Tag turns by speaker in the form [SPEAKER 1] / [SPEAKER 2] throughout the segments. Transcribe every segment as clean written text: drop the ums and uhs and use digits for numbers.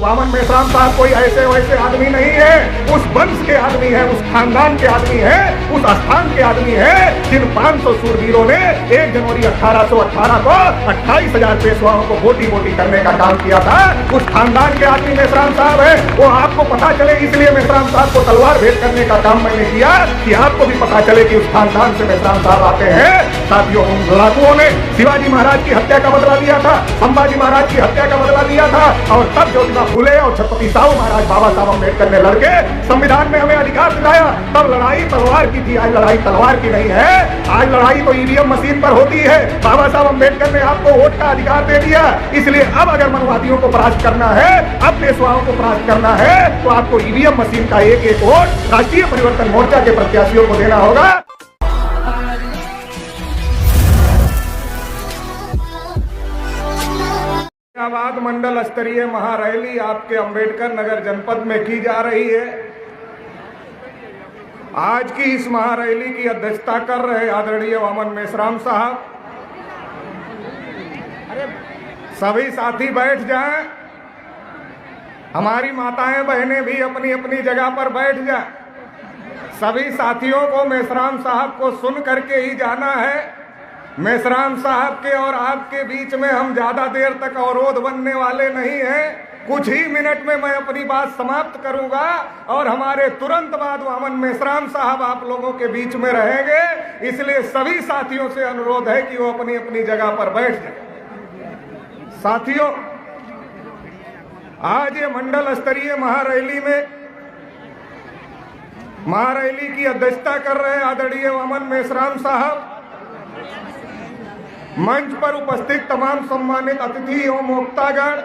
[SPEAKER 1] वामन मेश्राम साहब कोई ऐसे वैसे आदमी नहीं है, उस वंश के आदमी है, उस खानदान के आदमी है, उस स्थान के आदमी है जिन 500 सूरवीरों ने 1 जनवरी 1818 को 28,000 पेशवाओं को बोटी बोटी करने का काम किया था। उस खानदान के आदमी मेश्राम साहब है। वो आपको पता चले इसलिए मेश्राम साहब को तलवार भेंट करने का काम मैंने किया कि आपको भी पता चले कि उस खानदान से मेश्राम साहब आते हैं। साथियों, उन लड़ाकुओं ने शिवाजी महाराज की हत्या का बदला लिया था, संभाजी महाराज की हत्या का बदला लिया था, और तब ज्योतिबा फुले और छत्रपति साहू महाराज बाबा साहब अम्बेडकर ने लड़के संविधान में हमें अधिकार दिलाया। तब लड़ाई तलवार की थी, आज लड़ाई तलवार की नहीं है। आज लड़ाई तो ईवीएम मशीन पर होती है। बाबा साहब अम्बेडकर ने आपको वोट का अधिकार दे दिया, इसलिए अब अगर मनवादियों को परास्त करना है, अब पेशवाओं को परास्त करना है, तो आपको ईवीएम मशीन का एक एक वोट राष्ट्रीय परिवर्तन मोर्चा के प्रत्याशियों को देना होगा। इलाहाबाद मंडल स्तरीय महारैली आपके अंबेडकर नगर जनपद में की जा रही है। आज की इस महारैली की अध्यक्षता कर रहे आदरणीय वामन मेश्राम साहब। सभी साथी बैठ जाएं, हमारी माताएं बहनें भी अपनी अपनी जगह पर बैठ जाएं। सभी साथियों को मेश्राम साहब को सुन करके ही जाना है। मेश्राम साहब के और आपके बीच में हम ज्यादा देर तक अवरोध बनने वाले नहीं हैं। कुछ ही मिनट में मैं अपनी बात समाप्त करूंगा और हमारे तुरंत बाद वामन मेश्राम साहब आप लोगों के बीच में रहेंगे। इसलिए सभी साथियों से अनुरोध है कि वो अपनी अपनी जगह पर बैठ जाए। साथियों, आज ये मंडल स्तरीय महारैली की अध्यक्षता कर रहे आदरणीय वामन मेश्राम साहब, मंच पर उपस्थित तमाम सम्मानित अतिथि एवं वक्तागण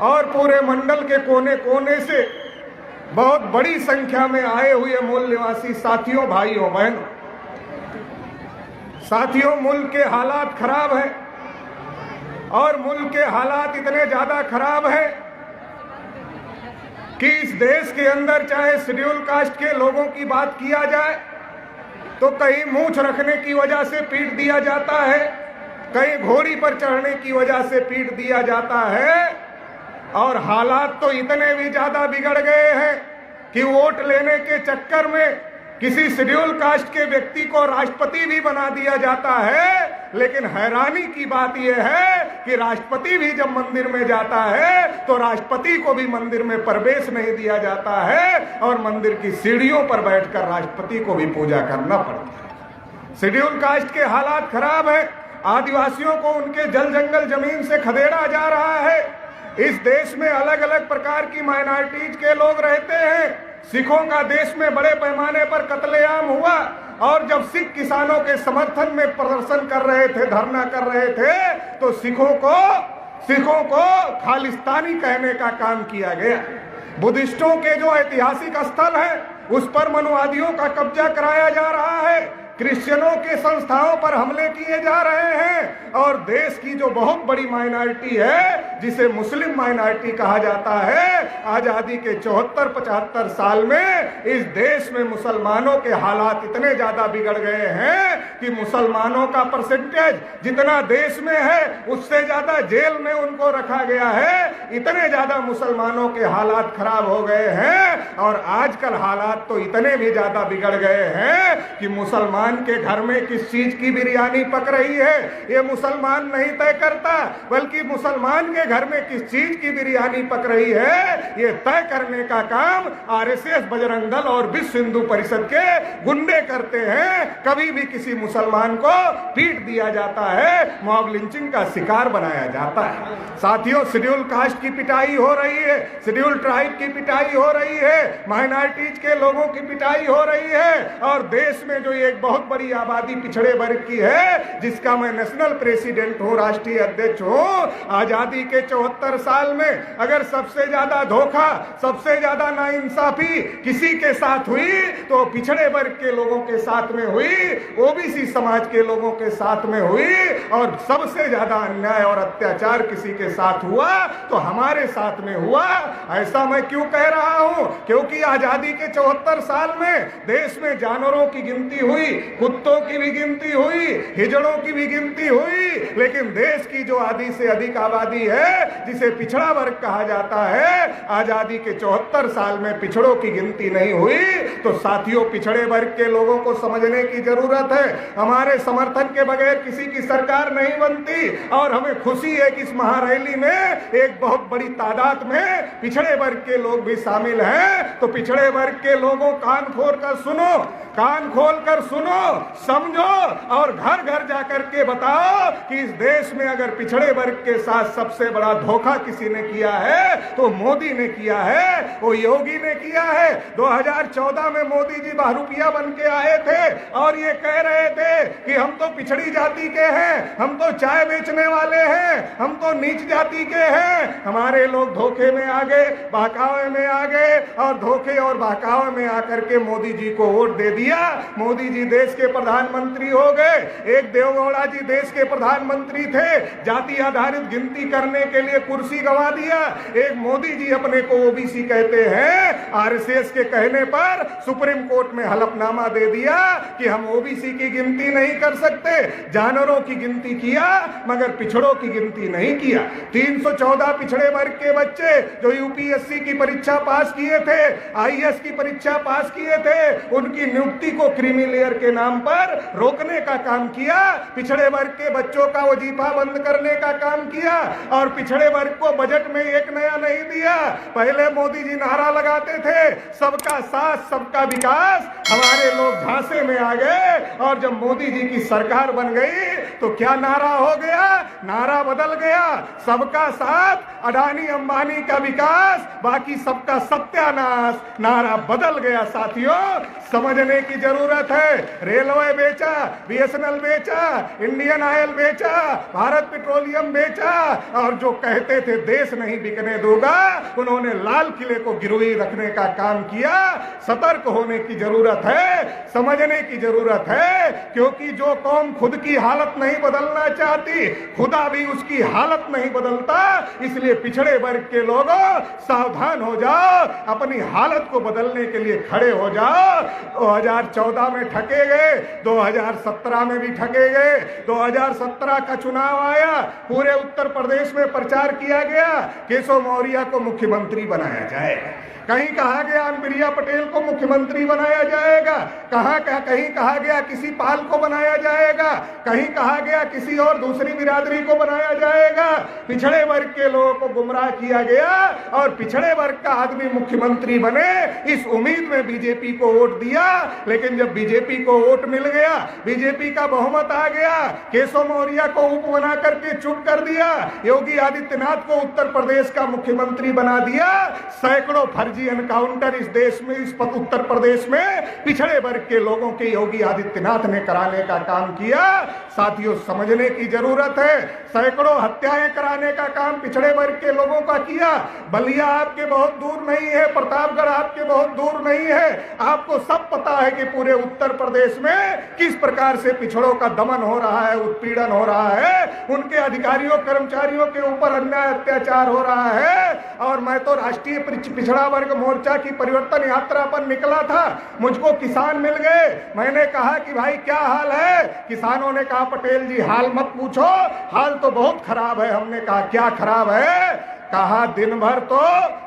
[SPEAKER 1] और पूरे मंडल के कोने कोने से बहुत बड़ी संख्या में आए हुए मूल निवासी साथियों, भाइयों बहनों। साथियों, मुल्क के हालात खराब हैं और मुल्क के हालात इतने ज्यादा खराब हैं कि इस देश के अंदर चाहे शेड्यूल कास्ट के लोगों की बात किया जाए तो कहीं मूंछ रखने की वजह से पीट दिया जाता है, कहीं घोड़ी पर चढ़ने की वजह से पीट दिया जाता है। और हालात तो इतने भी ज्यादा बिगड़ गए हैं कि वोट लेने के चक्कर में किसी शेड्यूल कास्ट के व्यक्ति को राष्ट्रपति भी बना दिया जाता है। लेकिन हैरानी की बात यह है कि राष्ट्रपति भी जब मंदिर में जाता है तो राष्ट्रपति को भी मंदिर में प्रवेश नहीं दिया जाता है और मंदिर की सीढ़ियों पर बैठकर राष्ट्रपति को भी पूजा करना पड़ता है। शेड्यूल कास्ट के हालात खराब है। आदिवासियों को उनके जल जंगल जमीन से खदेड़ा जा रहा है। इस देश में अलग अलग प्रकार की माइनॉरिटीज के लोग रहते हैं। सिखों का देश में बड़े पैमाने पर कत्लेआम हुआ और जब सिख किसानों के समर्थन में प्रदर्शन कर रहे थे, धरना कर रहे थे, तो सिखों को खालिस्तानी कहने का काम किया गया। बुद्धिस्टों के जो ऐतिहासिक स्थल है उस पर मनुवादियों का कब्जा कराया जा रहा है। क्रिश्चियनों के संस्थाओं पर हमले किए जा रहे हैं और देश की जो बहुत बड़ी माइनॉरिटी है जिसे मुस्लिम माइनॉरिटी कहा जाता है, आजादी के 74-75 साल में इस देश में मुसलमानों के हालात इतने ज्यादा बिगड़ गए हैं कि मुसलमानों का परसेंटेज जितना देश में है उससे ज्यादा जेल में उनको रखा गया है। इतने ज्यादा मुसलमानों के हालात खराब हो गए हैं और आजकल हालात तो इतने भी ज्यादा बिगड़ गए हैं कि मुसलमान के घर में किस चीज की बिरयानी पक रही है ये मुसलमान नहीं तय करता, बल्कि मुसलमान के घर में किस चीज की बिरयानी पक रही है ये तय करने का काम आरएसएस, बजरंग दल और विश्व हिंदू परिषद के गुंडे करते हैं। कभी भी किसी मुसलमान को पीट दिया जाता है, मॉब लिंचिंग का शिकार बनाया जाता है। साथियों, शेड्यूल कास्ट की पिटाई हो रही है, शेड्यूल ट्राइब की पिटाई हो रही है, माइनॉरिटीज के लोगों की पिटाई हो रही है और देश में जो एक बहुत बड़ी आबादी पिछड़े वर्ग की है जिसका मैं नेशनल प्रेसिडेंट हूं, राष्ट्रीय अध्यक्ष हूं। आजादी के 74 साल में अगर सबसे ज्यादा धोखा, सबसे ज्यादा नाइंसाफी किसी के साथ हुई तो पिछड़े वर्ग के लोगों के साथ में हुई, ओबीसी समाज के लोगों के साथ में हुई और सबसे ज्यादा अन्याय और अत्याचार किसी के साथ हुआ तो हमारे साथ में हुआ। ऐसा मैं क्यों कह रहा हूं? क्योंकि आजादी के 74 साल में देश में जानवरों की गिनती हुई, कुत्तों की भी गिनती हुई, हिजड़ों की भी गिनती हुई, लेकिन देश की जो आधी से अधिक आबादी है, जिसे पिछड़ा वर्ग कहा जाता है, आजादी के 74 साल में पिछड़ों की गिनती नहीं हुई। तो साथियों, पिछड़े वर्ग के लोगों को समझने की जरूरत है। हमारे समर्थन के बगैर किसी की सरकार नहीं बनती और हमें खुशी है कि इस महारैली में एक बहुत बड़ी तादाद में पिछड़े वर्ग के लोग भी शामिल हैं। तो पिछड़े वर्ग के लोगों, कान खोल कर सुनो, कान खोल कर सुनो, समझो और घर घर जाकर के बताओ कि इस देश में अगर पिछड़े वर्ग के साथ सबसे बड़ा धोखा किसी ने किया है तो मोदी ने किया है, वो योगी ने किया है। 2014 में मोदी जी बहरूपिया बन के आए थे और ये कह रहे थे कि हम तो पिछड़ी जाति के हैं, हम तो चाय बेचने वाले हैं, हम तो नीच जाति के हैं। हमारे लोग धोखे में आ गए, बहकावे में आ गए और धोखे और बहकावे में आकर के मोदी जी को वोट दे दिया। मोदी जी देश के प्रधानमंत्री हो गए। एक देवगौड़ा जी देश के प्रधानमंत्री थे, जाति आधारित गिनती करने के लिए कुर्सी गंवा दिया। एक मोदी जी अपने को ओबीसी कहते हैं, आरएसएस के कहने पर सुप्रीम कोर्ट में हलफनामा दे दिया कि हम ओबीसी की गिनती नहीं कर सकते। जानवरों की गिनती किया मगर पिछड़ों की गिनती नहीं किया। 314 पिछड़े वर्ग के बच्चे जो यूपीएससी की परीक्षा पास किए थे, आईएएस की परीक्षा पास किए थे, उनकी नियुक्ति को क्रीमी लेयर के नाम पर रोकने का काम किया। पिछड़े वर्ग के बच्चों का वजीफा बंद करने का काम किया और पिछड़े वर्ग को बजट में एक नया नहीं दिया। पहले मोदी जी नारा लगाते थे सबका साथ सबका विकास, हमारे लोग झांसे में आ गए और जब मोदी जी की सरकार बन गई तो क्या नारा हो गया? नारा बदल गया, सबका साथ, अडानी अंबानी का विकास, बाकी सबका सत्यानाश। नारा बदल गया। साथियों, समझने की जरूरत है। रेलवे बेचा, बीएसएनएल बेचा, इंडियन ऑयल बेचा, भारत पेट्रोलियम बेचा और जो कहते थे देश नहीं बिकने दूंगा, उन्होंने लाल किले को गिरवी रखने का काम किया। सतर्क होने की जरूरत है, समझने की जरूरत है, क्योंकि जो कौम खुद की हालत नहीं बदलना चाहती, खुदा भी उसकी हालत नहीं बदलता। इसलिए पिछड़े वर्ग के लोगों, सावधान हो जाओ, अपनी हालत को बदलने के लिए खड़े हो जाओ। 2014 में ठगे गए, 2017 में भी ठगे गए। 2017 का चुनाव आया, पूरे उत्तर प्रदेश में प्रचार किया गया केशव मौर्य को मुख्यमंत्री बनाया जाएगा। कहीं कहा गया अनुप्रिया पटेल को मुख्यमंत्री बनाया जाएगा, कहीं कहा गया किसी पाल को बनाया जाएगा, कहीं कहा गया किसी और दूसरी बिरादरी को बनाया जाएगा। पिछड़े वर्ग के लोगों को गुमराह किया गया और पिछड़े वर्ग का आदमी मुख्यमंत्री बने, इस उम्मीद में बीजेपी को वोट दिया। लेकिन जब बीजेपी को वोट मिल गया, बीजेपी का बहुमत आ गया, केशव मौर्य को उप बना करके चुप कर दिया, योगी आदित्यनाथ को उत्तर प्रदेश का मुख्यमंत्री बना दिया। सैकड़ों फर्जी एनकाउंटर इस देश में, इस उत्तर प्रदेश में पिछड़े वर्ग के लोगों के योगी आदित्यनाथ ने कराने का काम किया। साथियों, समझने की जरूरत है। सैकड़ों हत्याएं कराने का काम पिछड़े वर्ग के लोगों का किया। बलिया आपके बहुत दूर नहीं है, प्रतापगढ़ आपके बहुत दूर नहीं है। आपको सब पता है कि पूरे उत्तर प्रदेश में किस प्रकार से पिछड़ों का दमन हो रहा है, उत्पीड़न हो रहा है, उनके अधिकारियों कर्मचारियों के ऊपर अन्याय अत्याचार हो रहा है। और मैं तो राष्ट्रीय पिछड़ा वर्ग मोर्चा की परिवर्तन यात्रा पर निकला था, मुझको किसान मिल गए। मैंने कहा कि भाई क्या हाल है? किसानों ने कहा पटेल जी हाल मत पूछो, हाल तो बहुत खराब है। हमने कहा क्या खराब है? कहा दिन भर तो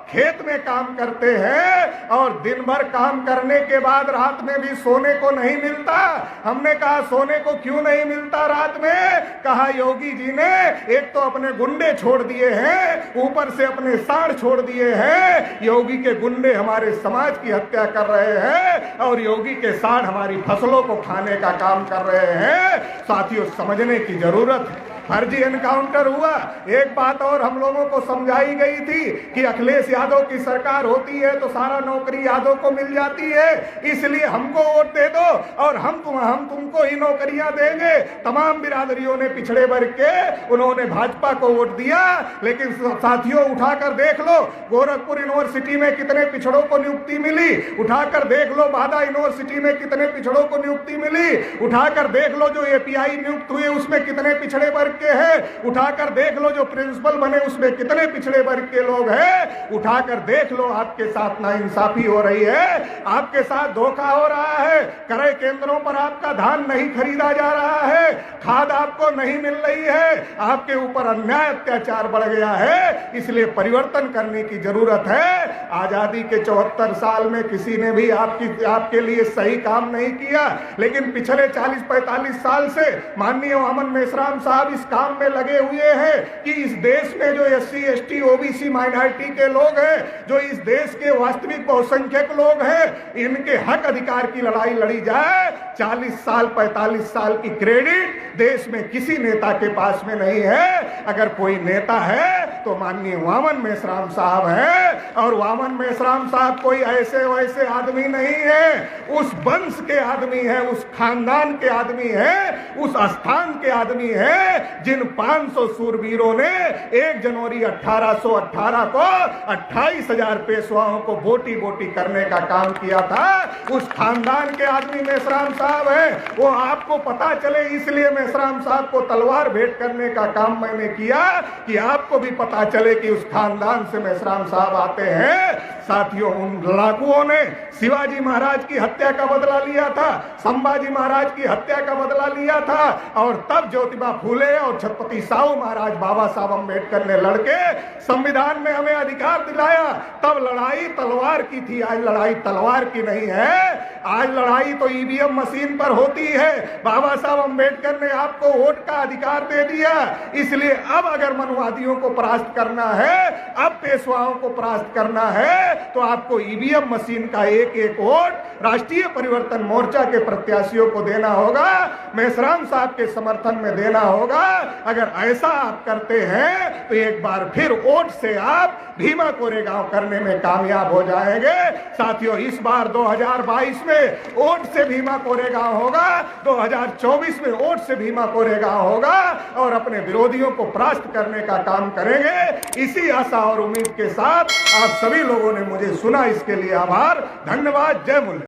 [SPEAKER 1] खेत में काम करते हैं और दिन भर काम करने के बाद रात में भी सोने को नहीं मिलता। हमने कहा सोने को क्यों नहीं मिलता रात में? कहा योगी जी ने एक तो अपने गुंडे छोड़ दिए हैं, ऊपर से अपने सांड छोड़ दिए हैं। योगी के गुंडे हमारे समाज की हत्या कर रहे हैं और योगी के सांड हमारी फसलों को खाने का काम कर रहे हैं। साथियों, समझने की जरूरत है। फर्जी एनकाउंटर हुआ। एक बात और हम लोगों को समझाई गई थी कि अखिलेश यादव की सरकार होती है तो सारा नौकरी यादव को मिल जाती है, इसलिए हमको वोट दे दो और हम तुमको ही नौकरियां देंगे। तमाम बिरादरियों ने पिछड़े वर्ग के, उन्होंने भाजपा को वोट दिया। लेकिन साथियों, उठाकर देख लो गोरखपुर यूनिवर्सिटी में कितने पिछड़ों को नियुक्ति मिली, उठाकर देख लो बादा यूनिवर्सिटी में कितने पिछड़ों को नियुक्ति मिली, उठाकर देख लो जो एपीआई नियुक्त हुए उसमें कितने पिछड़े वर्ग के हैं, उठाकर देख लो जो प्रिंसिपल बने उसमें कितने पिछड़े वर्ग के लोग हैं, उठाकर देख लो आपके साथ नाइंसाफी हो रही है, आपके साथ धोखा हो रहा है, क्रय केंद्रों पर आपका धान नहीं खरीदा जा रहा है, खाद आपको नहीं मिल रही है, आपके ऊपर अन्याय अत्याचार बढ़ गया है। इसलिए परिवर्तन करने की जरूरत है। आजादी के 74 साल में किसी ने भी आपके लिए सही काम नहीं किया, लेकिन पिछले 40-45 साल से माननीय वामन मेश्राम साहब इस काम में लगे हुए हैं कि इस देश में जो SC ST OBC माइनॉरिटी के लोग हैं, जो इस देश के वास्तविक बहुसंख्यक लोग हैं, इनके हक अधिकार की लड़ाई लड़ी जाए। 40 साल 45 साल की क्रेडिट देश में किसी नेता के पास में नहीं है। अगर कोई नेता है तो माननीय वामन मेश्राम साहब है, और वामन मेश्राम साहब कोई ऐसे वैसे आदमी नहीं है, उस वंश के आदमी है, उस खानदान के आदमी है, उस स्थान के आदमी है जिन 500 सूरवीरों ने 1 जनवरी 1818 को 28,000 पेशवाओं को बोटी बोटी करने का काम किया था। उस खानदान के आदमी मेश्राम साहब है। वो आपको पता चले इसलिए मेश्राम साहब को तलवार भेंट करने का काम मैंने किया कि आपको भी पता चले कि उस खानदान से मेश्राम साहब आते हैं। साथियों, उन लड़ाकुओं ने शिवाजी महाराज की हत्या का बदला लिया था, संभाजी महाराज की हत्या का बदला लिया था, और तब ज्योतिबा फूले और छत्रपति साहू महाराज बाबा साहब अम्बेडकर ने लड़के संविधान में हमें अधिकार दिलाया। तब लड़ाई तलवार की थी, आज लड़ाई तलवार की नहीं है। आज लड़ाई तो EVM मशीन पर होती है। बाबा साहब अम्बेडकर ने आपको वोट का अधिकार दे दिया। इसलिए अब अगर मनुवादियों को परास्त करना है, अब पेशवाओं को परास्त करना है, तो आपको EVM मशीन का एक एक वोट राष्ट्रीय परिवर्तन मोर्चा के प्रत्याशियों को देना होगा, मेश्राम साहब के समर्थन में देना होगा। अगर ऐसा आप करते हैं तो एक बार फिर वोट से आप भीमा कोरेगांव करने में कामयाब हो जाएंगे। साथियों, इस बार 2022 में वोट से भीमा कोरेगांव होगा, 2024 में वोट से भीमा कोरेगांव होगा, और अपने विरोधियों को परास्त करने का काम करेंगे। इसी आशा और उम्मीद के साथ आप सभी लोगों ने मुझे सुना, इसके लिए आभार, धन्यवाद। जय मूल्य।